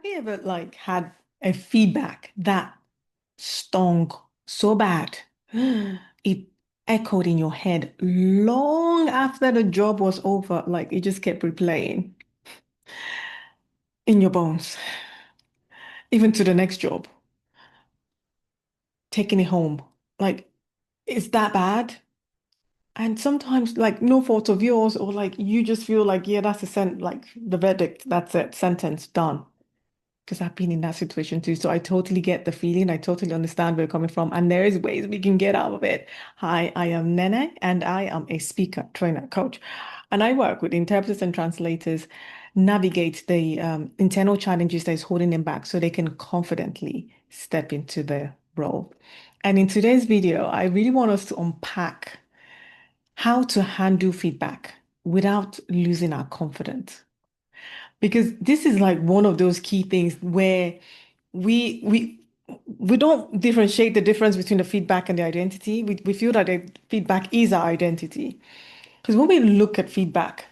Have you ever like had a feedback that stung so bad it echoed in your head long after the job was over? Like it just kept replaying in your bones, even to the next job, taking it home. Like, it's that bad? And sometimes, like, no fault of yours, or like you just feel like, yeah, that's like the verdict, that's it, sentence done. Because I've been in that situation too. So I totally get the feeling. I totally understand where you're coming from. And there is ways we can get out of it. Hi, I am Nene, and I am a speaker, trainer, coach. And I work with interpreters and translators, navigate the internal challenges that is holding them back so they can confidently step into the role. And in today's video, I really want us to unpack how to handle feedback without losing our confidence. Because this is like one of those key things where we we we don't differentiate the difference between the feedback and the identity. We feel that the feedback is our identity. Because when we look at feedback,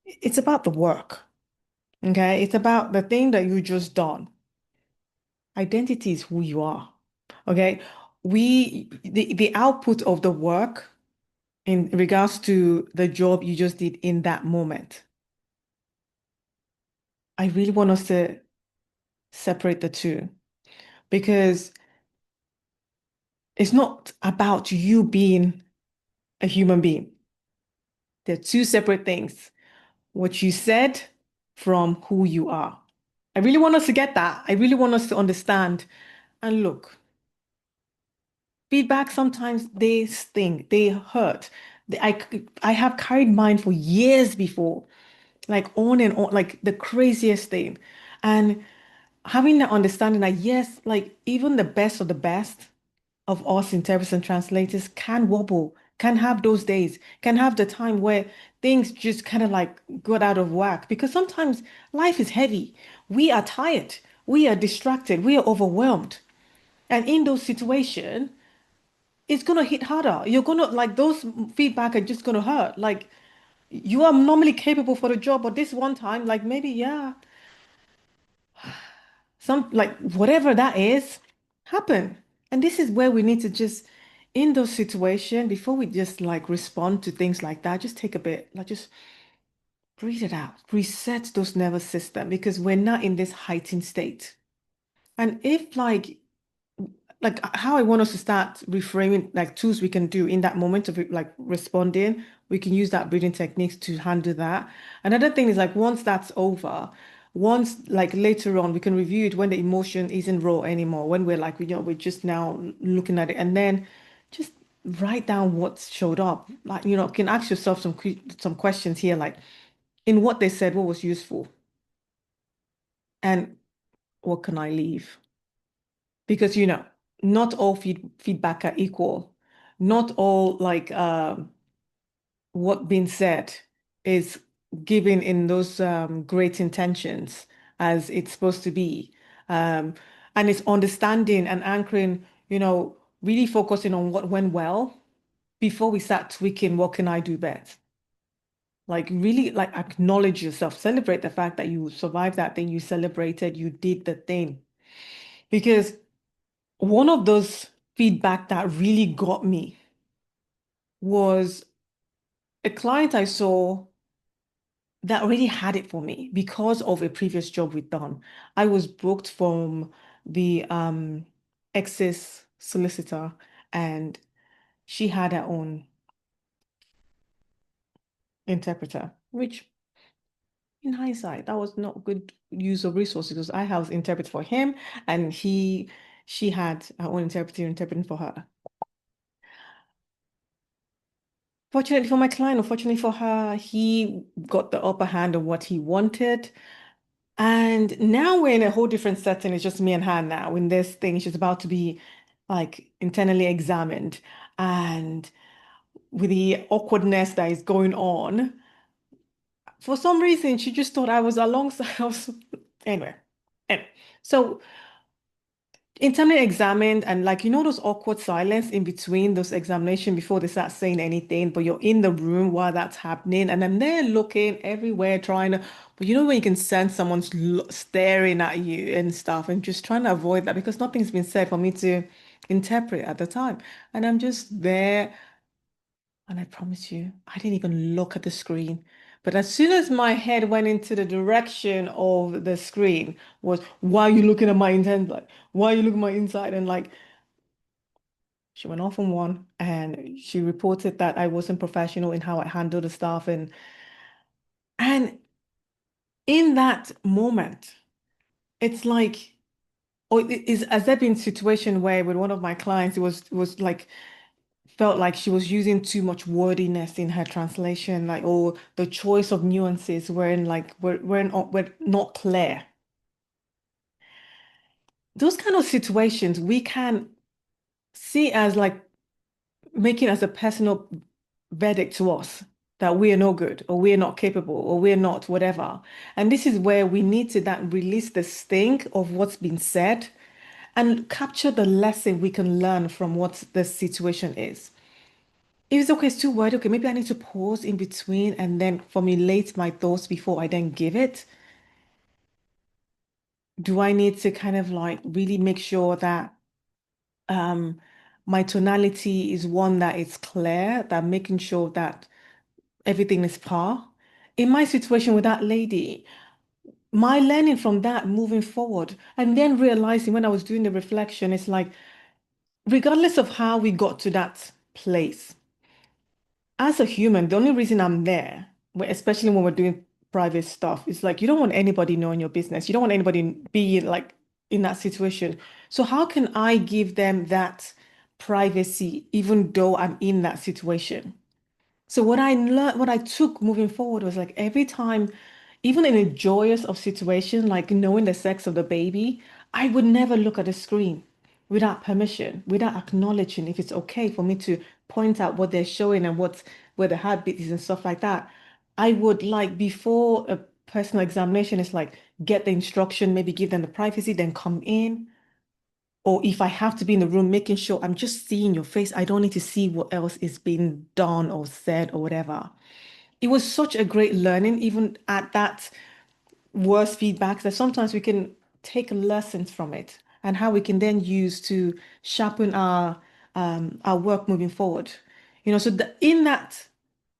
it's about the work. Okay. It's about the thing that you just done. Identity is who you are. Okay. The output of the work in regards to the job you just did in that moment. I really want us to separate the two because it's not about you being a human being. They're two separate things. What you said from who you are. I really want us to get that. I really want us to understand. And look, feedback sometimes they sting, they hurt. I have carried mine for years before, like on and on, like the craziest thing. And having that understanding that yes, like even the best of the best of us interpreters and translators can wobble, can have those days, can have the time where things just kind of like got out of whack because sometimes life is heavy. We are tired, we are distracted, we are overwhelmed. And in those situations, it's gonna hit harder. You're gonna like those feedback are just gonna hurt. Like you are normally capable for the job, but this one time, like maybe, yeah, some like whatever that is happen. And this is where we need to just in those situations before we just like respond to things like that, just take a bit, like just breathe it out, reset those nervous system because we're not in this heightened state. And if like how I want us to start reframing like tools we can do in that moment of like responding. We can use that breathing techniques to handle that. Another thing is like once that's over, once like later on, we can review it when the emotion isn't raw anymore, when we're like, we're just now looking at it and then just write down what showed up. Like, you can ask yourself some questions here, like in what they said, what was useful and what can I leave? Because not all feedback are equal. Not all like what being said is given in those great intentions as it's supposed to be. Um, and it's understanding and anchoring, really focusing on what went well before we start tweaking what can I do best. Like really like acknowledge yourself, celebrate the fact that you survived that thing, you celebrated, you did the thing. Because one of those feedback that really got me was a client I saw that already had it for me because of a previous job we'd done. I was booked from the ex's solicitor and she had her own interpreter, which in hindsight, that was not good use of resources because I was interpreting for him and she had her own interpreter interpreting for her. Fortunately for my client, unfortunately for her, he got the upper hand of what he wanted. And now we're in a whole different setting. It's just me and her now in this thing. She's about to be like internally examined. And with the awkwardness that is going on, for some reason, she just thought I was alongside. Anyway, anyway. So internally examined and like those awkward silence in between those examination before they start saying anything, but you're in the room while that's happening and then they're looking everywhere trying to, but when you can sense someone's staring at you and stuff and just trying to avoid that because nothing's been said for me to interpret at the time. And I'm just there and I promise you, I didn't even look at the screen. But as soon as my head went into the direction of the screen, was why are you looking at my intent? Like, why are you looking at my inside? And like, she went off on one and she reported that I wasn't professional in how I handled the stuff. And in that moment, it's like, or has there been a situation where with one of my clients, it was like felt like she was using too much wordiness in her translation, like or the choice of nuances were not clear. Those kind of situations we can see as like making as a personal verdict to us that we are no good or we're not capable or we're not whatever. And this is where we need to that release the sting of what's been said and capture the lesson we can learn from what the situation is. If it's okay, it's too wide, okay, maybe I need to pause in between and then formulate my thoughts before I then give it. Do I need to kind of like really make sure that um my tonality is one that is clear, that making sure that everything is par? In my situation with that lady, my learning from that moving forward, and then realizing when I was doing the reflection, it's like, regardless of how we got to that place, as a human, the only reason I'm there, especially when we're doing private stuff, is like you don't want anybody knowing your business. You don't want anybody being like in that situation. So how can I give them that privacy even though I'm in that situation? So what I learned, what I took moving forward was like every time, even in a joyous of situation, like knowing the sex of the baby, I would never look at the screen without permission, without acknowledging if it's okay for me to point out what they're showing and what's where the heartbeat is and stuff like that. I would like before a personal examination, it's like get the instruction, maybe give them the privacy, then come in. Or if I have to be in the room, making sure I'm just seeing your face. I don't need to see what else is being done or said or whatever. It was such a great learning, even at that worst feedback, that sometimes we can take lessons from it and how we can then use to sharpen our work moving forward. So in that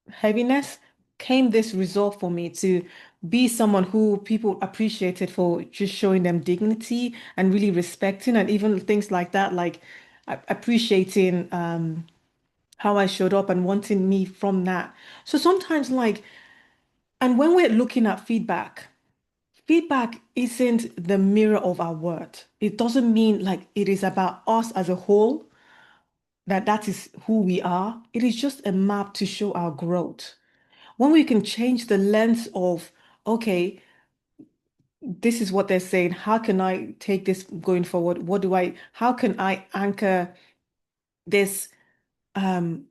heaviness came this resolve for me to be someone who people appreciated for just showing them dignity and really respecting and even things like that, like appreciating how I showed up and wanting me from that. So sometimes like, and when we're looking at feedback, feedback isn't the mirror of our worth. It doesn't mean like it is about us as a whole, that is who we are. It is just a map to show our growth. When we can change the lens of, okay, this is what they're saying. How can I take this going forward? How can I this, um,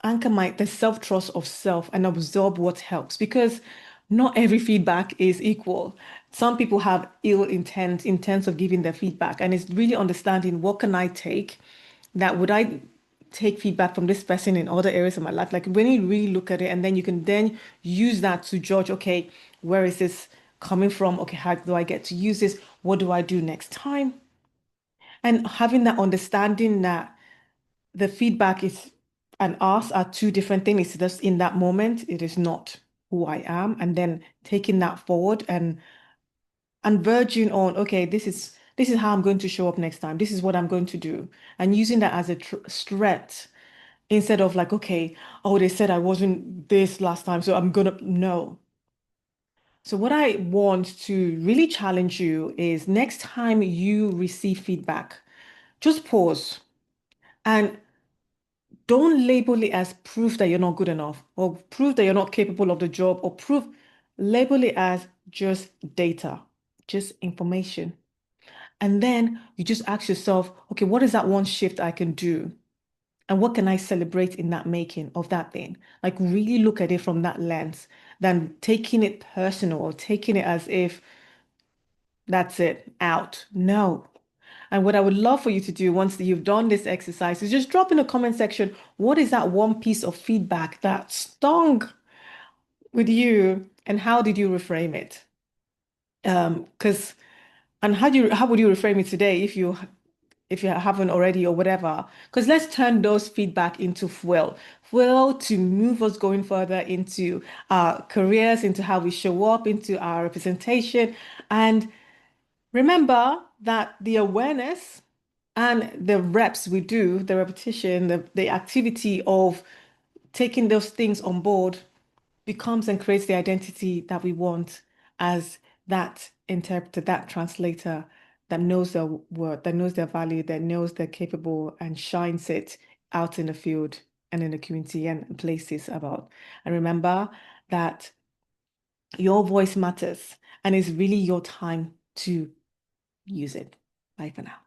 anchor the self-trust of self and absorb what helps? Because not every feedback is equal. Some people have ill intent in terms of giving their feedback, and it's really understanding what can I take that would I take feedback from this person in other areas of my life? Like when you really look at it, and then you can then use that to judge, okay, where is this coming from? Okay, how do I get to use this? What do I do next time? And having that understanding that the feedback is and us are two different things. It's just in that moment, it is not who I am. And then taking that forward and verging on, okay, this is how I'm going to show up next time. This is what I'm going to do. And using that as a threat instead of like, okay, oh, they said I wasn't this last time, so I'm gonna no. So what I want to really challenge you is next time you receive feedback, just pause and don't label it as proof that you're not good enough or proof that you're not capable of the job or proof, label it as just data, just information. And then you just ask yourself, okay, what is that one shift I can do? And what can I celebrate in that making of that thing? Like really look at it from that lens than taking it personal or taking it as if that's it, out. No. And what I would love for you to do once you've done this exercise is just drop in the comment section, what is that one piece of feedback that stung with you and how did you reframe it? Because and how would you reframe it today if you haven't already or whatever? Because let's turn those feedback into fuel to move us going further into our careers, into how we show up, into our representation. And remember that the awareness and the reps we do, the repetition, the activity of taking those things on board becomes and creates the identity that we want as that interpreter, that translator that knows their word, that knows their value, that knows they're capable and shines it out in the field and in the community and places about. And remember that your voice matters and it's really your time to use it. Bye for now.